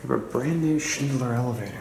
We have a brand new Schindler elevator.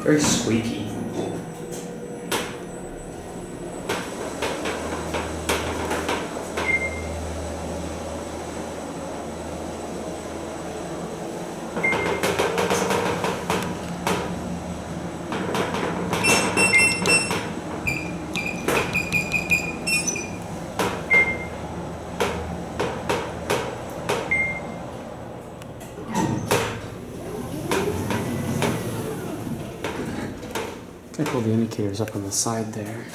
Very squeaky. I pull the indicators up on the side there.